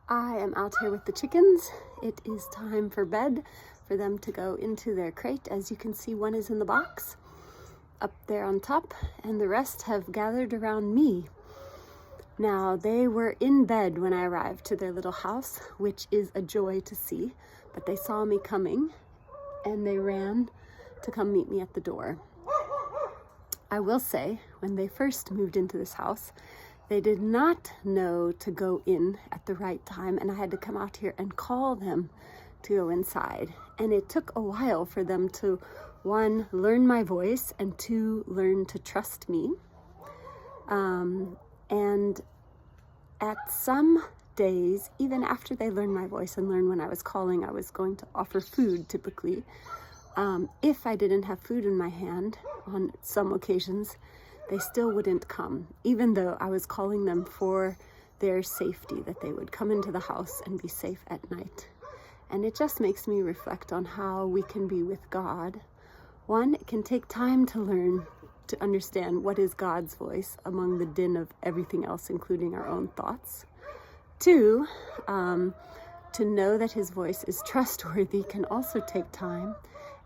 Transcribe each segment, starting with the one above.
I am out here with the chickens. It is time for bed for them to go into their crate. As you can see, one is in the box up there on top, and the rest have gathered around me. Now, they were in bed when I arrived to their little house, which is a joy to see, but they saw me coming and they ran to come meet me at the door. I will say, when they first moved into this house, they did not know to go in at the right time, and I had to come out here and call them to go inside. And it took a while for them to, one, learn my voice, and two, learn to trust me. And at some days, even after they learned my voice and learned when I was calling, I was going to offer food typically. If I didn't have food in my hand on some occasions, they still wouldn't come, even though I was calling them for their safety, that they would come into the house and be safe at night. And it just makes me reflect on how we can be with God. One, it can take time to learn to understand what is God's voice among the din of everything else, including our own thoughts. Two, to know that his voice is trustworthy can also take time.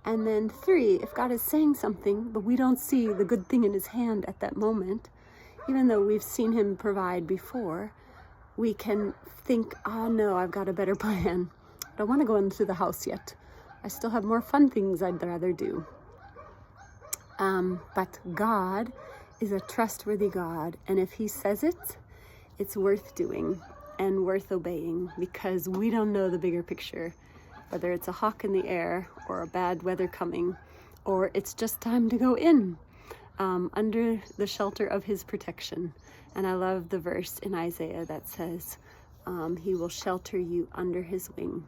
And then three, if God is saying something, but we don't see the good thing in his hand at that moment, even though we've seen him provide before, we can think, oh no, I've got a better plan. I don't want to go into the house yet. I still have more fun things I'd rather do. But God is a trustworthy God, and if he says it, it's worth doing and worth obeying, because we don't know the bigger picture, whether it's a hawk in the air or a bad weather coming, or it's just time to go in under the shelter of his protection. And I love the verse in Isaiah that says, he will shelter you under his wing.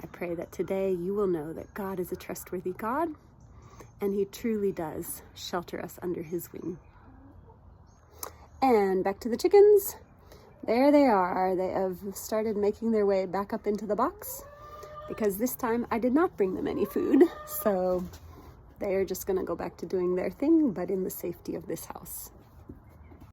I pray that today you will know that God is a trustworthy God, and he truly does shelter us under his wing. And back to the chickens. There they are. They have started making their way back up into the box, because this time I did not bring them any food. So they are just going to go back to doing their thing, but in the safety of this house.